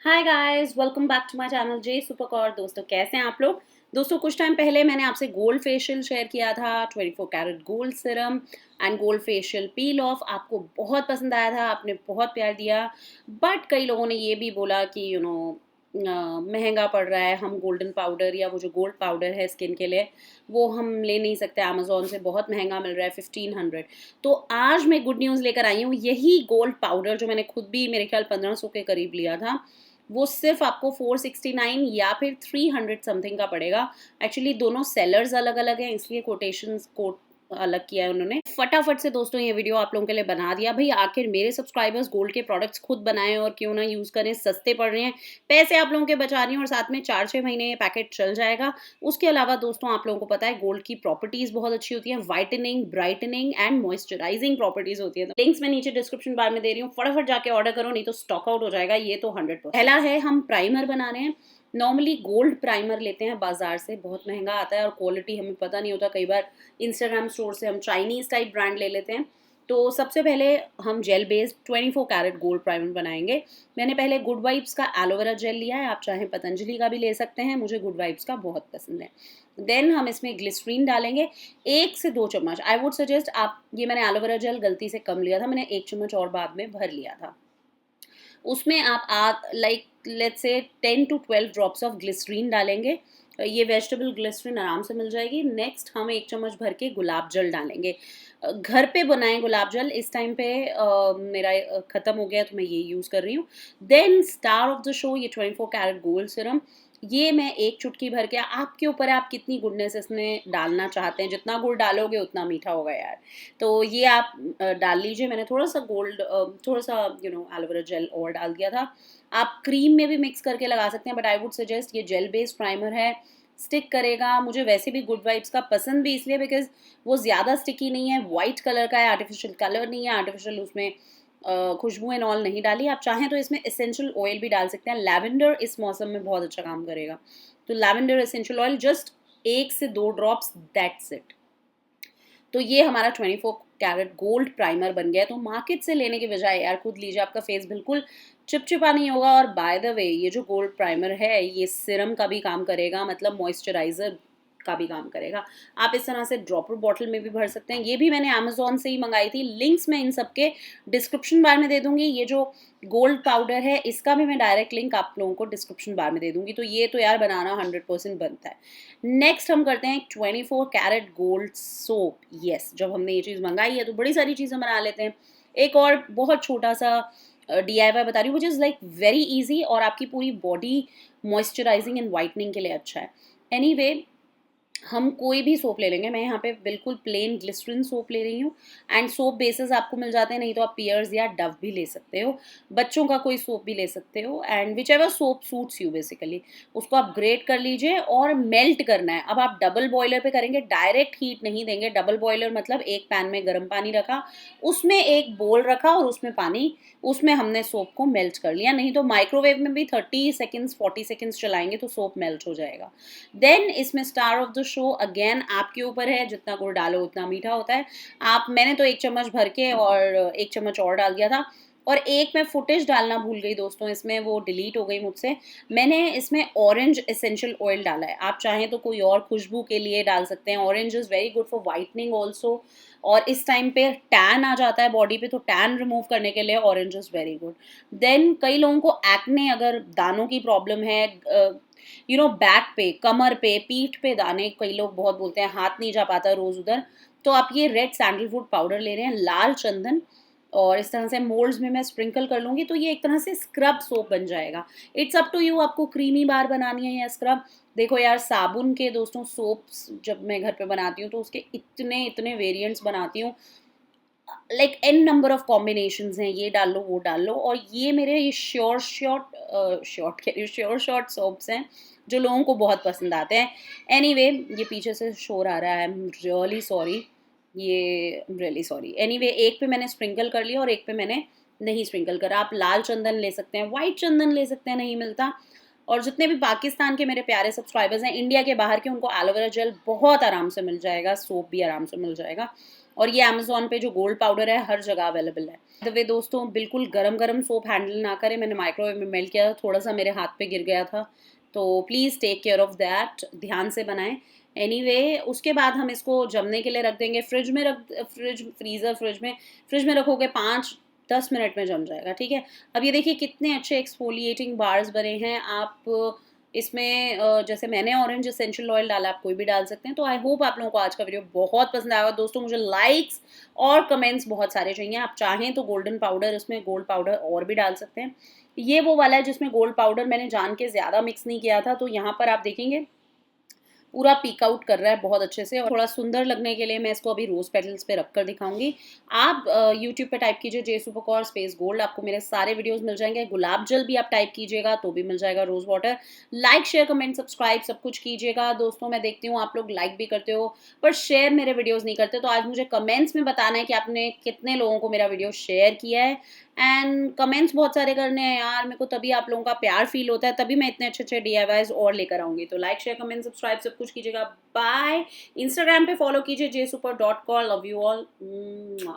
Hi guys, welcome back to my channel JSuper Kaur। दोस्तों कैसे हैं आप लोग। दोस्तों कुछ टाइम पहले मैंने आपसे गोल्ड फेशियल शेयर किया था, 24 carat gold serum and gold facial peel off. आपको बहुत पसंद आया था, आपने बहुत प्यार दिया। बट कई लोगों ने ये भी बोला कि महंगा पड़ रहा है, हम गोल्डन पाउडर या वो जो गोल्ड पाउडर है स्किन के लिए वो हम ले नहीं सकते, अमेजोन से बहुत महंगा मिल रहा है 1500। तो आज मैं गुड न्यूज़ लेकर आई हूँ। यही गोल्ड पाउडर जो मैंने खुद भी मेरे ख्याल 1500 के करीब लिया था, वो सिर्फ आपको 469 या फिर 300 समथिंग का पड़ेगा। एक्चुअली दोनों सेलर्स अलग अलग हैं, इसलिए कोटेशंस कोट अलग किया है उन्होंने। फटाफट से दोस्तों ये वीडियो आप लोगों के लिए बना दिया। भाई आखिर मेरे सब्सक्राइबर्स गोल्ड के प्रोडक्ट्स खुद बनाएं और क्यों ना यूज़ करें, सस्ते पड़ रहे हैं, पैसे आप लोगों के बचा रही हैं और साथ में 4-6 महीने ये पैकेट चल जाएगा। उसके अलावा दोस्तों आप लोगों को पता है गोल्ड की प्रॉपर्टीज़ बहुत अच्छी होती हैं, whitening, brightening and moisturising properties होती है। तो लिंक्स मैं नीचे डिस्क्रिप्शन बार में दे रही हूँ, फटाफट जाके ऑर्डर करो, नहीं तो स्टॉक आउट हो जाएगा ये तो 100%। पहला है, हम प्राइमर बना रहे हैं। नॉर्मली गोल्ड प्राइमर लेते हैं बाजार से, बहुत महंगा आता है और क्वालिटी हमें पता नहीं होता। कई बार इंस्टाग्राम स्टोर से हम चाइनीज़ टाइप ब्रांड ले लेते हैं। तो सबसे पहले हम gel based 24 carat gold primer बनाएंगे। मैंने पहले गुड वाइब्स का एलोवेरा जेल लिया है, आप चाहें पतंजलि का भी ले सकते हैं, मुझे गुड वाइब्स का बहुत पसंद है। देन हम इसमें ग्लिसरीन डालेंगे 1 से 2 चम्मच। आई वुड सजेस्ट आप, ये मैंने एलोवेरा जेल गलती से कम लिया था, मैंने 1 चम्मच और बाद में भर लिया था। उसमें आप like let's say 10 to 12 drops of glycerine डालेंगे। ये वेजिटेबल ग्लिसरीन आराम से मिल जाएगी। नेक्स्ट हम 1 चम्मच भर के गुलाब जल डालेंगे। घर पे बनाएं गुलाब जल, इस टाइम पे मेरा ख़त्म हो गया तो मैं ये यूज़ कर रही हूँ। Then star of the show, ये 24 कैरेट गोल्ड सिरम, ये मैं 1 चुटकी भर के, आपके ऊपर है आप कितनी गुडनेस इसमें डालना चाहते हैं, जितना गुड़ डालोगे उतना मीठा होगा यार। तो ये आप डाल लीजिए। मैंने थोड़ा सा थोड़ा सा एलोवेरा जेल और डाल दिया था। आप क्रीम में भी मिक्स करके लगा सकते हैं, बट आई वुड सजेस्ट ये जेल बेस्ड प्राइमर है, स्टिक करेगा। मुझे वैसे भी गुड वाइब्स का पसंद भी इसलिए बिकॉज वो ज़्यादा स्टिकी नहीं है, वाइट कलर का है, आर्टिफिशियल कलर नहीं है, आर्टिफिशियल उसमें खुशबू एंड ऑल नहीं डाली। आप चाहें तो इसमें एसेंशियल ऑयल भी डाल सकते हैं। लैवेंडर इस मौसम में बहुत अच्छा काम करेगा, तो लैवेंडर एसेंशियल ऑयल जस्ट 1 से 2 ड्रॉप्स, दैट्स इट। तो ये हमारा 24 कैरेट गोल्ड प्राइमर बन गया है। तो मार्केट से लेने के बजाय यार खुद लीजिए, आपका फेस बिल्कुल चिपचिपा नहीं होगा। और बाय द वे ये जो गोल्ड प्राइमर है ये सिरम का भी काम करेगा, मतलब मॉइस्चराइजर का भी काम करेगा। आप इस तरह से ड्रॉपर बॉटल में भी भर सकते हैं। ये भी मैंने अमेजोन से ही मंगाई थी, लिंक्स मैं इन सबके डिस्क्रिप्शन बार में दे दूंगी। ये जो गोल्ड पाउडर है इसका भी मैं डायरेक्ट लिंक आप लोगों को डिस्क्रिप्शन बार में दे दूंगी। तो ये तो यार बनाना 100% बनता है। नेक्स्ट हम करते हैं 24 कैरेट गोल्ड सोप। यस, जब हमने ये चीज़ मंगाई है तो बड़ी सारी चीज़ें बना लेते हैं। एक और बहुत छोटा सा DIY बता रही हूँ, which is like very easy और आपकी पूरी बॉडी मॉइस्चराइजिंग एंड वाइटनिंग के लिए अच्छा है। एनीवे हम कोई भी सोप ले लेंगे। मैं यहाँ पे बिल्कुल प्लेन ग्लिसरीन सोप ले रही हूँ एंड सोप बेसेस आपको मिल जाते हैं, नहीं तो आप पियर्स या डव भी ले सकते हो, बच्चों का कोई सोप भी ले सकते हो, and which ever soap suits you basically. उसको आप ग्रेट कर लीजिए और मेल्ट करना है। अब आप डबल बॉयलर पे करेंगे, डायरेक्ट हीट नहीं देंगे। डबल बॉयलर मतलब एक पैन में गर्म पानी रखा, उसमें एक बोल रखा और उसमें पानी, उसमें हमने सोप को मेल्ट कर लिया। नहीं तो माइक्रोवेव में भी 30 सेकेंड्स 40 सेकेंड्स चलाएंगे तो सोप मेल्ट हो जाएगा। देन इसमें star of the show, again आपके ऊपर है, जितना गुड़ डालो उतना मीठा होता है। मैंने तो 1 चम्मच भर के और 1 चम्मच और डाल दिया था। और एक मैं फुटेज डालना भूल गई दोस्तों, इसमें वो डिलीट हो गई मुझसे। मैंने इसमें ऑरेंज एसेंशियल ऑयल डाला है, आप चाहें तो कोई और खुशबू के लिए डाल सकते हैं। Orange is very good for whitening also, और इस टाइम पे टैन आ जाता है बॉडी पे, तो टैन रिमूव करने के लिए orange is very good. Then कई लोगों को एक्ने, अगर दानों की प्रॉब्लम है, बैक पे, कमर पे, पीठ पे दाने, कई लोग बहुत बोलते हैं हाथ नहीं जा पाता रोज उधर, तो आप ये रेड सैंडलवुड पाउडर ले रहे हैं, लाल चंदन, और इस तरह से मोल्ड्स में मैं स्प्रिंकल कर लूँगी तो ये एक तरह से स्क्रब सोप बन जाएगा। इट्स अप टू यू, आपको क्रीमी बार बनानी है या स्क्रब। देखो यार, साबुन के दोस्तों सोप्स जब मैं घर पे बनाती हूँ तो उसके इतने इतने वेरिएंट्स बनाती हूँ, like an number of combinations हैं, ये डाल लो वो डाल लो। और ये मेरे ये श्योर शॉर्ट सोप्स हैं जो लोगों को बहुत पसंद आते हैं। एनीवे ये पीछे से शोर आ रहा है, I am really sorry, anyway एक पे मैंने स्प्रिंकल कर लिया और एक पे मैंने नहीं स्प्रिंकल करा। आप लाल चंदन ले सकते हैं, वाइट चंदन ले सकते हैं, नहीं मिलता। और जितने भी पाकिस्तान के मेरे प्यारे सब्सक्राइबर्स हैं, इंडिया के बाहर के, उनको एलोवेरा जेल बहुत आराम से मिल जाएगा, सोप भी आराम से मिल जाएगा। और ये अमेज़न पे जो गोल्ड पाउडर है हर जगह अवेलेबल है। बाय द वे दोस्तों, बिल्कुल गरम-गरम सोप हैंडल ना करें, मैंने माइक्रोवेव में मेल्ट किया, थोड़ा-सा मेरे हाथ पे गिर गया था, तो please take care of that, ध्यान से बनाएँ। एनीवे उसके बाद हम इसको जमने के लिए रख देंगे, फ्रिज में रखोगे 5-10 मिनट में जम जाएगा, ठीक है? अब ये देखिए कितने अच्छे एक्सफोलिएटिंग बार्स बने हैं। आप इसमें जैसे मैंने ऑरेंज एसेंशियल ऑयल डाला, आप कोई भी डाल सकते हैं। तो आई होप आप लोगों को आज का वीडियो बहुत पसंद आएगा। दोस्तों मुझे लाइक्स और कमेंट्स बहुत सारे चाहिए। आप चाहें तो गोल्डन पाउडर, इसमें गोल्ड पाउडर और भी डाल सकते हैं। ये वो वाला है जिसमें गोल्ड पाउडर मैंने जान के ज़्यादा मिक्स नहीं किया था, तो यहाँ पर आप देखेंगे पूरा पीक आउट कर रहा है बहुत अच्छे से। और थोड़ा सुंदर लगने के लिए मैं इसको अभी रोज़ पेटल्स पे रख कर दिखाऊंगी। आप यूट्यूब पे टाइप कीजिए JSuper Kaur स्पेस गोल्ड, आपको मेरे सारे वीडियोस मिल जाएंगे। गुलाब जल भी आप टाइप कीजिएगा तो भी मिल जाएगा, rose water. Like share comment subscribe सब कुछ कीजिएगा दोस्तों। मैं देखती हूँ आप लोग लाइक भी करते हो पर शेयर मेरे वीडियोज़ नहीं करते, तो आज मुझे कमेंट्स में बताना है कि आपने कितने लोगों को मेरा वीडियो शेयर किया है। एंड कमेंट्स बहुत सारे करने हैं यार मेरे को, तभी आप लोगों का प्यार फील होता है, तभी मैं इतने अच्छे-अच्छे DIYs और लेकर आऊँगी। तो लाइक, शेयर, कमेंट, सब्सक्राइब सब कुछ कीजिएगा। बाय। इंस्टाग्राम पे फॉलो कीजिए JSuper.kaur। Love you all.